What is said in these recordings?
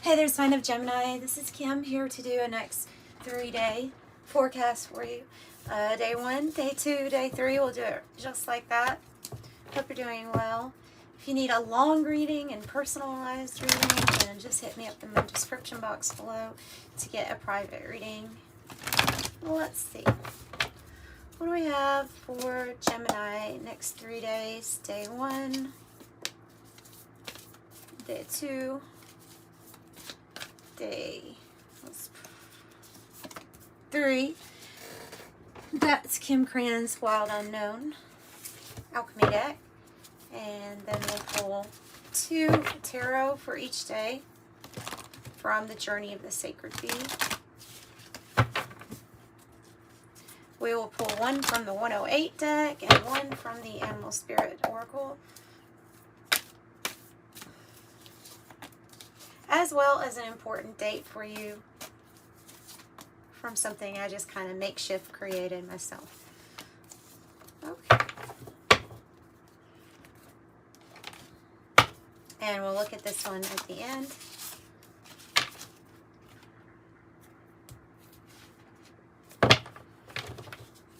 Hey there, sign of Gemini. This is Kim here to do a next 3-day forecast for you. Day 1, day 2, day 3, we'll do it just like that. Hope you're doing well. If you need a long reading and personalized reading, then just hit me up in the description box below to get a private reading. Let's see. What do we have for Gemini next 3 days? Day 1, day 2, day 3. That's Kim Krans Wild Unknown alchemy deck. And then we'll pull 2 tarot for each day from the Journey of the Sacred Bee. We will pull 1 from the 108 deck and 1 from the Animal Spirit Oracle, as well as an important date for you from something I just kind of makeshift created myself. Okay. And we'll look at this one at the end.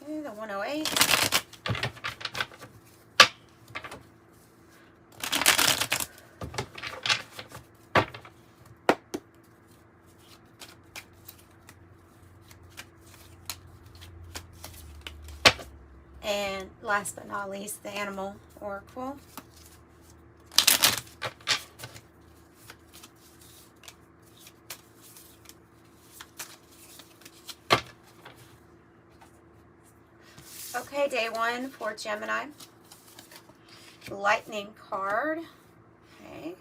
Okay, the 108. And last but not least, the Animal Oracle. Okay, day 1 for Gemini. Lightning card. Okay.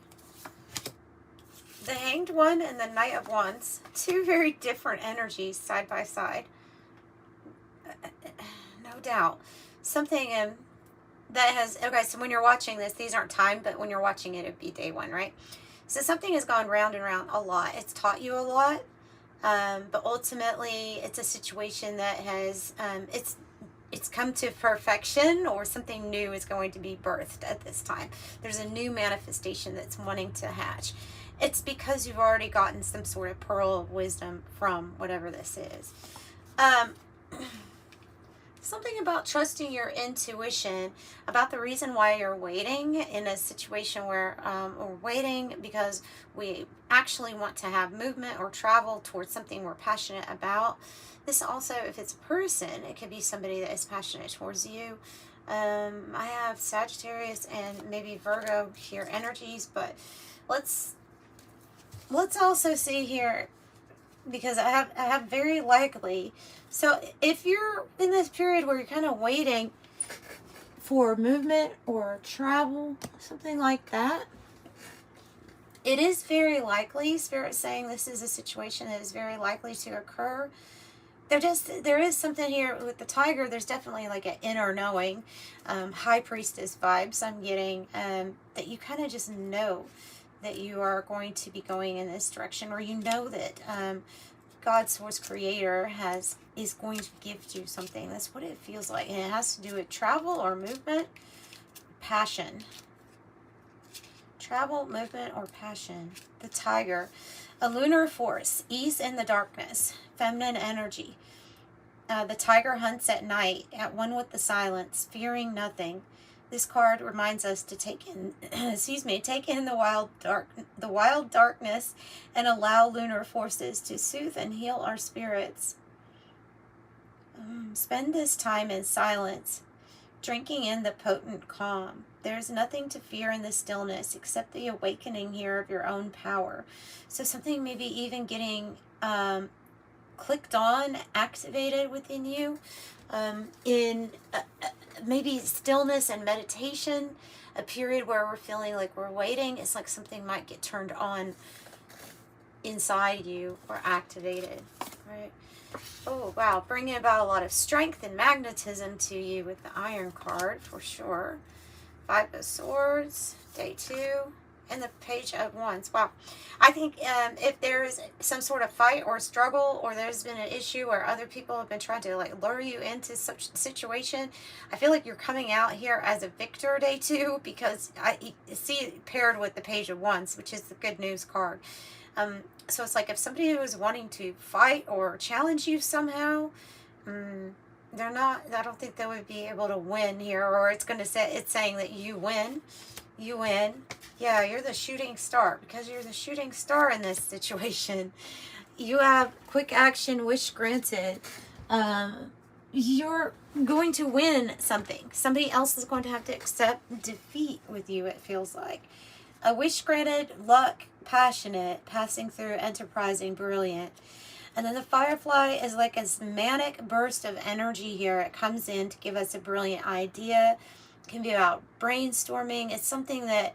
The Hanged One and the Knight of Wands. 2 very different energies side by side. No doubt. Something that has, okay, so when you're watching this, these aren't timed, but when you're watching it, it'd be day 1, right? So something has gone round and round a lot. It's taught you a lot, but ultimately it's a situation that has, it's come to perfection, or something new is going to be birthed at this time. There's a new manifestation that's wanting to hatch. It's because you've already gotten some sort of pearl of wisdom from whatever this is. Something about trusting your intuition, about the reason why you're waiting in a situation where we're waiting because we actually want to have movement or travel towards something we're passionate about. This also, if it's a person, it could be somebody that is passionate towards you. I have Sagittarius and maybe Virgo here energies, but let's also see here, because I have very likely. So if you're in this period where you're kind of waiting for movement or travel, something like that, it is very likely, Spirit's saying this is a situation that is very likely to occur. There is something here with the tiger. There's definitely like an inner knowing, high priestess vibes I'm getting, that you kind of just know that you are going to be going in this direction, or you know that God's source creator is going to gift you something. That's what it feels like. And it has to do with travel or movement, passion. Travel, movement, or passion. The tiger. A lunar force, ease in the darkness, feminine energy. The tiger hunts at night, at one with the silence, fearing nothing. This card reminds us to take in, take in the wild darkness, and allow lunar forces to soothe and heal our spirits. Spend this time in silence, drinking in the potent calm. There's nothing to fear in the stillness except the awakening here of your own power. So something maybe even getting clicked on, activated within you, in maybe stillness and meditation, a period where we're feeling like we're waiting. It's like something might get turned on inside you or activated, right? Oh, wow. Bringing about a lot of strength and magnetism to you with the Iron card, for sure. 5 of Swords, day 2, and the Page of Wands. Wow. I think if there is some sort of fight or struggle, or there's been an issue where other people have been trying to like lure you into such a situation, I feel like you're coming out here as a victor day 2, because I see it paired with the Page of Wands, which is the good news card. So it's like if somebody was wanting to fight or challenge you somehow, they're not, I don't think they would be able to win here, or it's going to say, it's saying that you win. You win. Yeah, you're the shooting star, because you're the shooting star in this situation. You have quick action, wish granted. You're going to win something. Somebody else is going to have to accept defeat with you, it feels like. A wish granted, luck, passionate, passing through, enterprising, brilliant. And then the firefly is like a manic burst of energy here. It comes in to give us a brilliant idea. It can be about brainstorming. It's something that,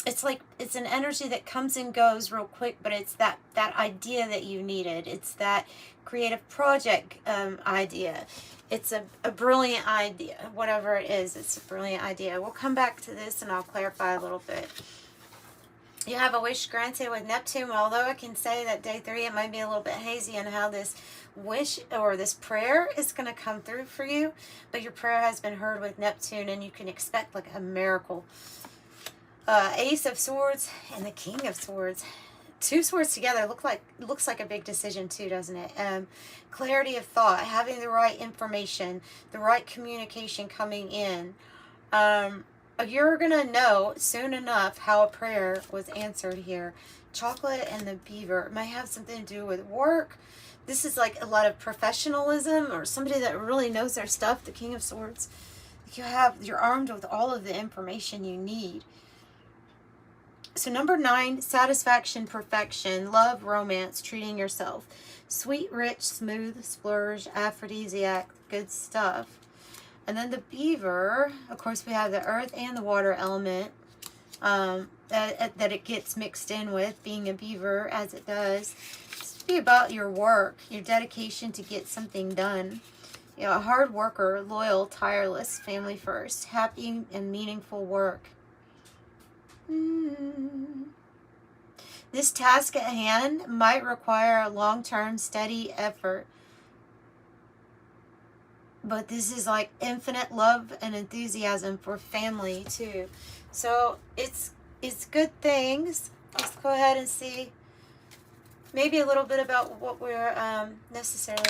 it's like, it's an energy that comes and goes real quick, but it's that idea that you needed. It's that creative project idea. It's a brilliant idea. Whatever it is, it's a brilliant idea. We'll come back to this and I'll clarify a little bit. You have a wish granted with Neptune, although I can say that day 3, it might be a little bit hazy on how this wish or this prayer is going to come through for you. But your prayer has been heard with Neptune, and you can expect like a miracle. Ace of Swords and the King of Swords. 2 swords together looks like a big decision too, doesn't it? Clarity of thought, having the right information, the right communication coming in. You're going to know soon enough how a prayer was answered here. Chocolate and the beaver. It might have something to do with work. This is like a lot of professionalism, or somebody that really knows their stuff. The King of Swords. You're armed with all of the information you need. So number 9, satisfaction, perfection, love, romance, treating yourself. Sweet, rich, smooth, splurge, aphrodisiac, good stuff. And then the beaver, of course, we have the earth and the water element that it gets mixed in with, being a beaver, as it does. It's be about your work, your dedication to get something done. You know, a hard worker, loyal, tireless, family first, happy and meaningful work. This task at hand might require a long-term, steady effort. But this is like infinite love and enthusiasm for family too. So it's good things. Let's go ahead and see maybe a little bit about what we're necessarily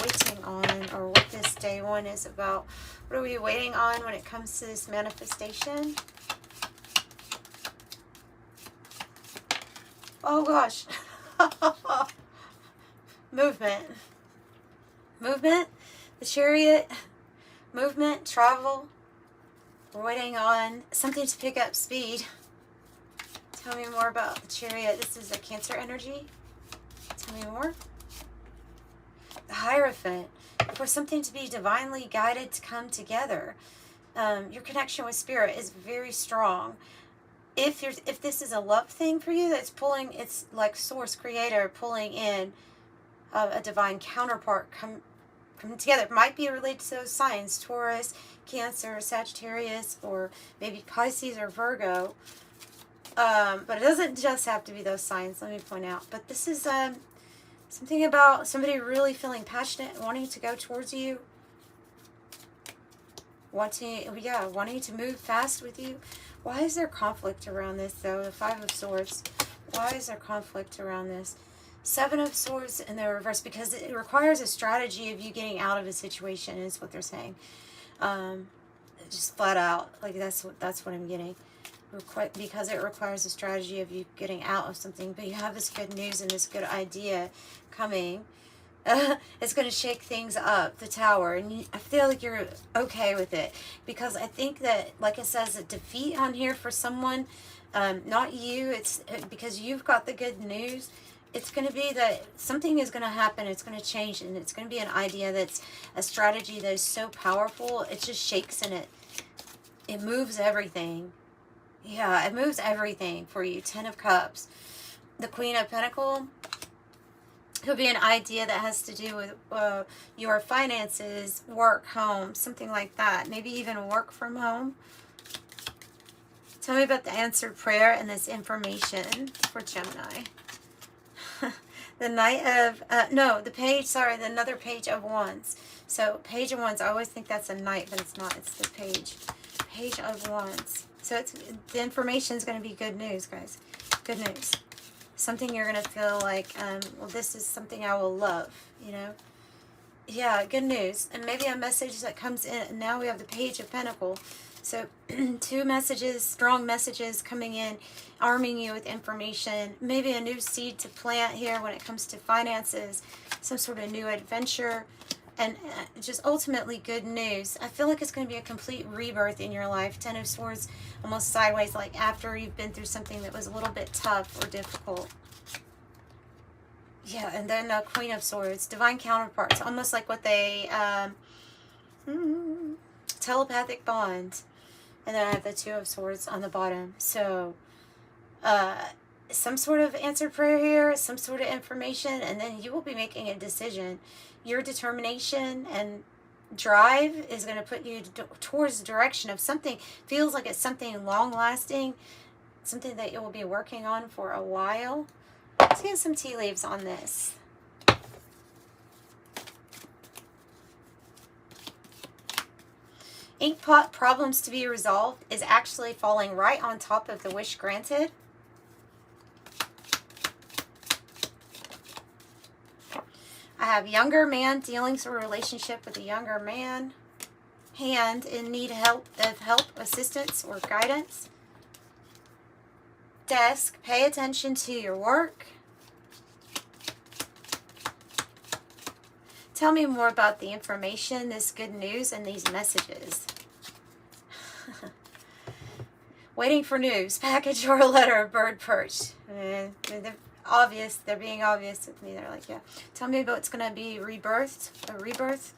waiting on, or what this day 1 is about. What are we waiting on when it comes to this manifestation? Oh gosh. Movement. Movement. The Chariot, movement, travel. We're waiting on something to pick up speed. Tell me more about the Chariot. This is a Cancer energy. Tell me more. The Hierophant. For something to be divinely guided to come together. Your connection with Spirit is very strong. If this is a love thing for you, that's pulling, it's like Source Creator pulling in a divine counterpart coming together. It might be related to those signs: Taurus, Cancer, Sagittarius, or maybe Pisces or Virgo. But it doesn't just have to be those signs, let me point out. But this is something about somebody really feeling passionate, wanting to go towards you, wanting to move fast with you. Why is there conflict around this though? The 5 of Swords. Why is there conflict around this? 7 of Swords in the reverse, because it requires a strategy of you getting out of a situation, is what they're saying. Just flat out, like that's what I'm getting. Because it requires a strategy of you getting out of something. But you have this good news and this good idea coming. It's going to shake things up, the Tower, and I feel like you're okay with it, because I think that, like it says, a defeat on here for someone, not you. It's because you've got the good news. It's going to be that something is going to happen. It's going to change, and it's going to be an idea that's a strategy that is so powerful. It just shakes in it. It moves everything. Yeah, it moves everything for you. 10 of Cups. The Queen of Pentacles. Could be an idea that has to do with your finances, work, home, something like that. Maybe even work from home. Tell me about the answered prayer and this information for Gemini. The Knight of, another Page of Wands. So Page of Wands, I always think that's a knight, but it's not. It's the Page. Page of Wands. So the information is going to be good news, guys. Good news. Something you're going to feel like, well, this is something I will love, you know. Yeah, good news. And maybe a message that comes in. And now we have the Page of Pentacles. So 2 messages, strong messages coming in, arming you with information. Maybe a new seed to plant here when it comes to finances. Some sort of new adventure. And just ultimately good news. I feel like it's going to be a complete rebirth in your life. 10 of Swords, almost sideways, like after you've been through something that was a little bit tough or difficult. Yeah, and then Queen of Swords, divine counterparts, almost like what they, telepathic bond. And then I have the 2 of Swords on the bottom. So, some sort of answered prayer here, some sort of information, and then you will be making a decision. Your determination and drive is going to put you towards the direction of something, feels like it's something long-lasting, something that you will be working on for a while. Let's get some tea leaves on this. Inkpot problems to be resolved is actually falling right on top of the wish granted. I have younger man, dealings or relationship with a younger man. Hand in need of help, assistance, or guidance. Desk, pay attention to your work. Tell me more about the information, this good news, and these messages. Waiting for news, package or a letter, bird perch. They're obvious. They're being obvious with me. They're like, yeah. Tell me about what's going to be rebirthed, a rebirth.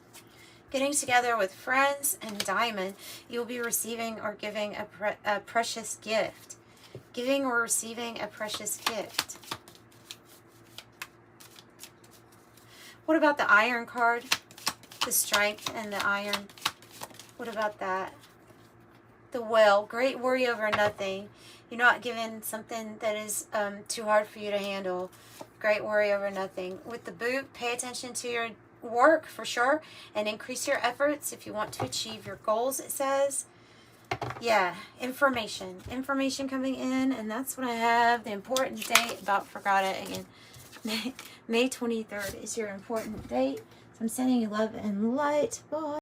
Getting together with friends and diamond. You'll be receiving or giving a precious gift. Giving or receiving a precious gift. What about the Iron card? The Strength and the Iron. What about that? The Well. Great worry over nothing. You're not given something that is too hard for you to handle. Great worry over nothing. With the Boot, pay attention to your work for sure. And increase your efforts if you want to achieve your goals, it says. Yeah, information. Information coming in. And that's what I have. The important date. About forgot it again. May 23rd is your important date. So I'm sending you love and light. Bye.